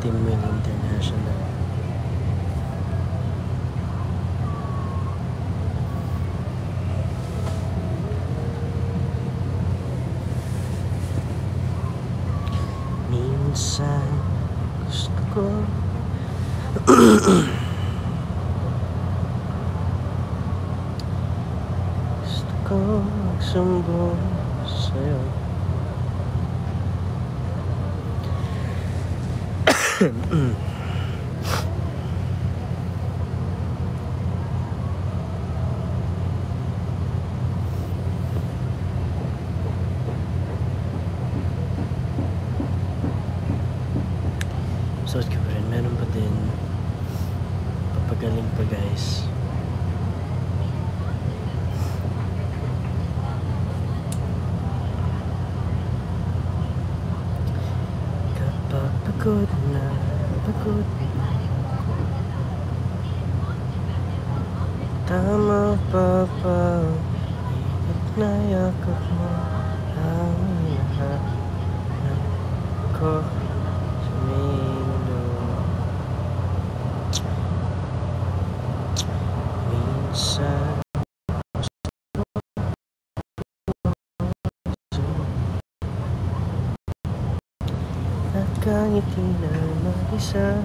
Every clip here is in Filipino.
Teamwell International. Minsan gusto ko gusto ko magsumbong sa'yo. Suot ko pa rin, meron pa din papagaling pa guys. Kapag pagod na tama pa ikot na yakap mo ang lahat ko sa mundo. Minsan nakangiti na mag-isa.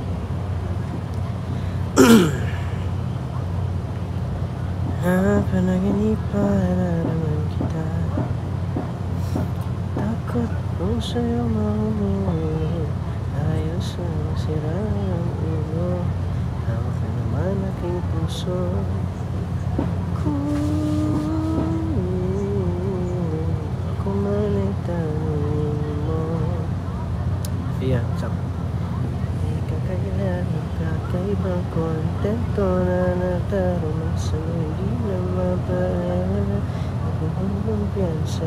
Napanaginipan na naman kita. Takot kung sa'yo mahuhulog, ayos na masira ang ulo. Hawak na naman aking puso. Kung ako man ay tanongin mo, yeah, what's up? Kailan kakaibang kontento na natarungan sa'yo, hindi na mapaalala. Nakuhang kumpiyansa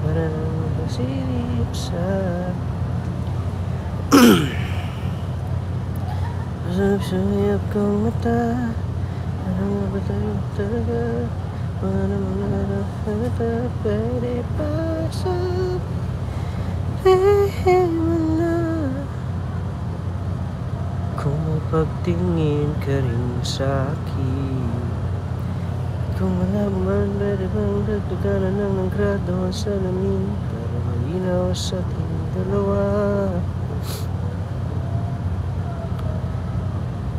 para lang makasilip sa suyap kong mata. Ano nga ba tayo talaga? Wala namang nakakata. Pwede pa sa wala. Kung mapagtingin ka rin sa'kin, kung wala man, pwede bang dagdagan na ng grado ang salamin para malinaw sa ating dalawa.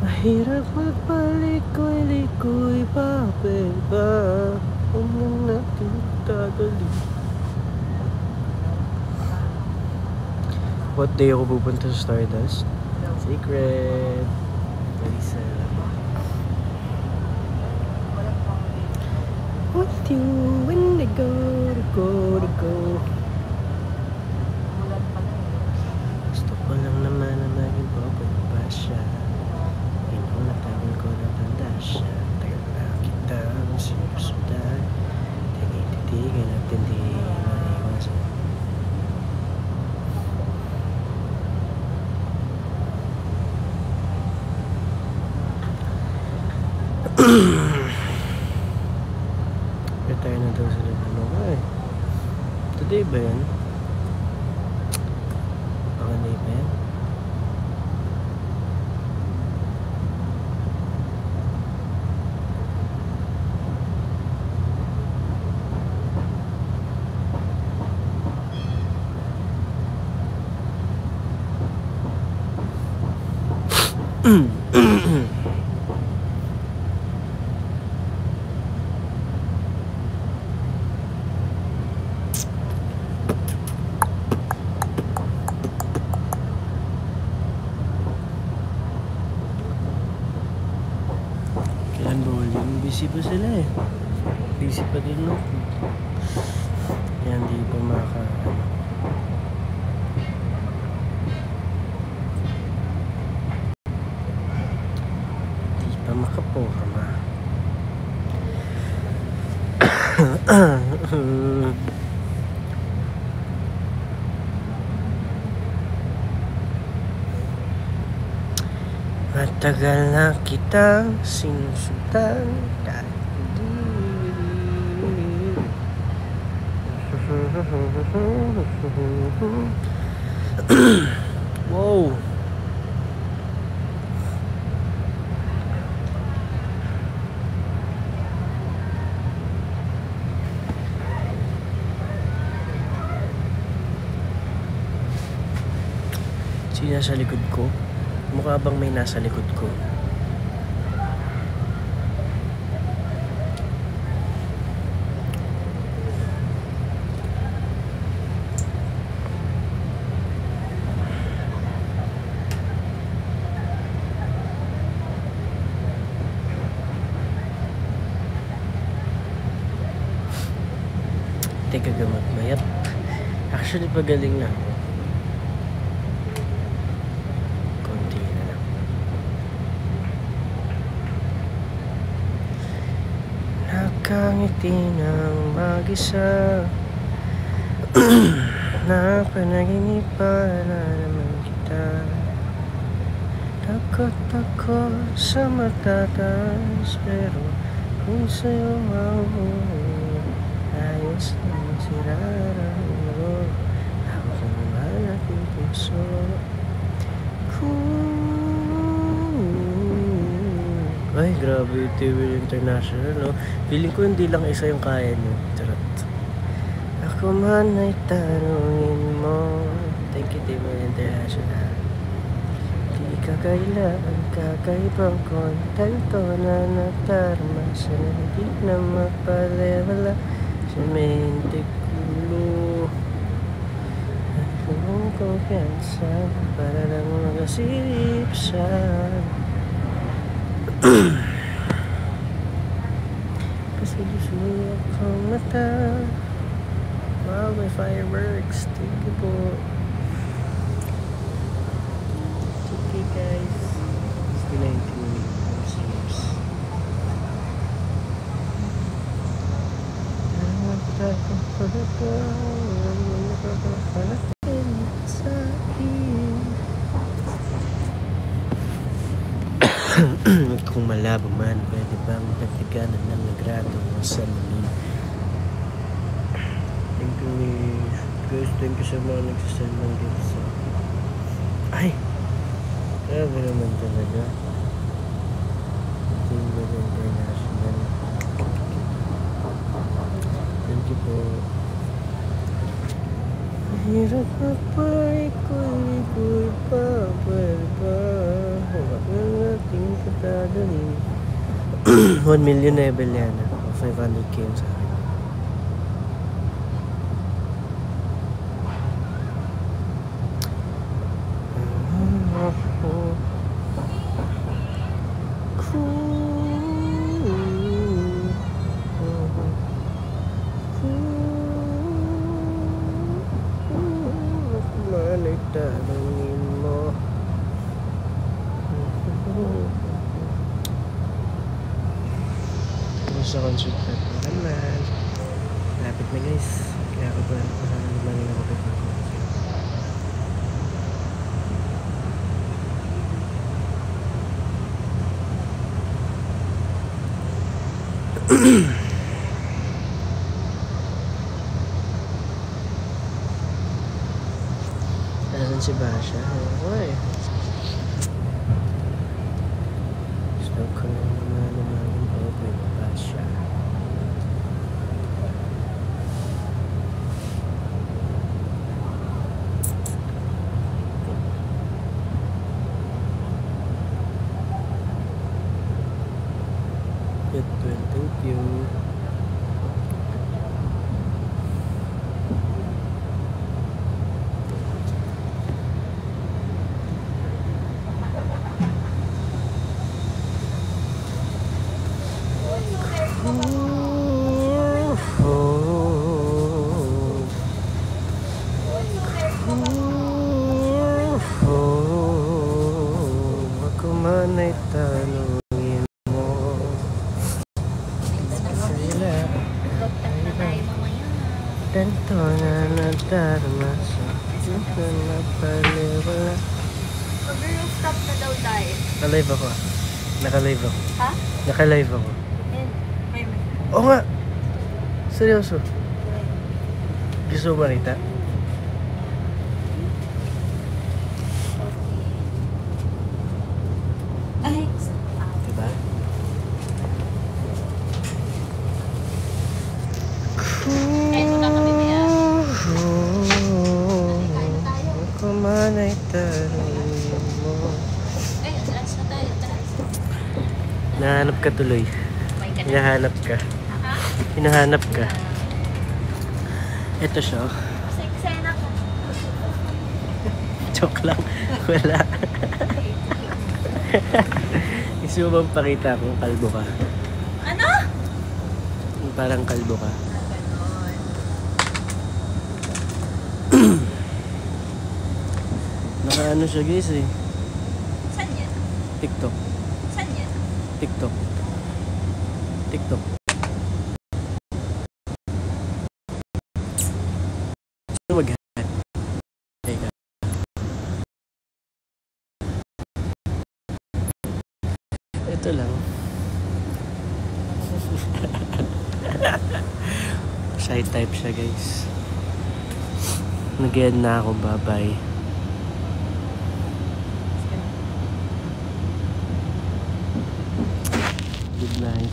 Mahirap magpalikoy-likoy pa, pwede ba? Huwag lang natin tagalin. What day ako pupunta sa Stardust? Secret. Lisa. What do you when they go? Gusto ko lang naman na maging popoy pa siya. Inong natagal ko na tanda siya. Tagal na kita ang sinusundan. Tinititigan at hindi maiwasan. Retire na daw sila dalawa eh. Today ba yan? Baka na ba yan? Kailan ba ulit? Busy pa sila eh. Busy pa din no? Kaya hindi pa hindi pa makaporma. Matagal na kitang sinusundan kahit hindi. Wow! nasa likod ko? Mukha bang may nasa likod ko? Teka gamot mayat. Actually pagaling na ako. Konti na lang. Nakangiti ng mag-isa. Napanaginipan na naman kita. Takot ako sa matataas, pero kung sa'yo mahuhuli, ayos lang sirararo. Ako kung aking puso. Ay, grabe yung TV International, no? Feeling ko hindi lang isa yung kaya nyo. Charot. Ako man ay tanungin mo. Thank you, TV International. Di ka kailangan kakaibang kontento na natarma sa hindi na mapalewala sa mente kulo. Kung kumpiyansa para lang magasilip sa kasi gusto akong mata. Wow, may fireworks. Thank you po. Okay guys, 19 minutes. Kung malabo man, pwede bang nagtiganan ng nagrado mo sa lamin? Thank you guys, thank you sa mga nagsasend ng gifts. Ay! Grabe naman talaga. Team International. Thank you po. Mahirap na pa, ikoy pa, pwede ba? Huwag na natin katadalin. 1 million level yan. 500k yung sa akin. Tanungin mo. Sa concert naman. Lapit na guys. Kaya ako ba lumangin ako pa. Nasaan si Basha? Ay. Gusto ko na naman lumangin ako kay Basha. Thank you. Ako man ay tanungin mo. Tanto na nadarma sa ito na paliwala. Mag-rooftop na daw tayo. Naka-live ako. Naka-live ako. Ha? Naka-live ako. May. Oo nga! Seryoso. Gusto mo marita? Ay, Diba? ito na kami niya. Ako man ay tanong ka tuloy. May ka na. Hinahanap ka. Ha? Hinahanap ka. Ito siya. oh. Sa eksena ko. Joke lang. Wala. Gusto mo bang pakita kung kalbo ka? Ano? Yung parang kalbo ka. Ganon. Nakaano siya guys eh. Saan yan? TikTok. Saan yan? TikTok. TikTok. Gusto mag-hat? Teka. Ito lang. Shy type siya guys. Nag-end na ako. Bye-bye.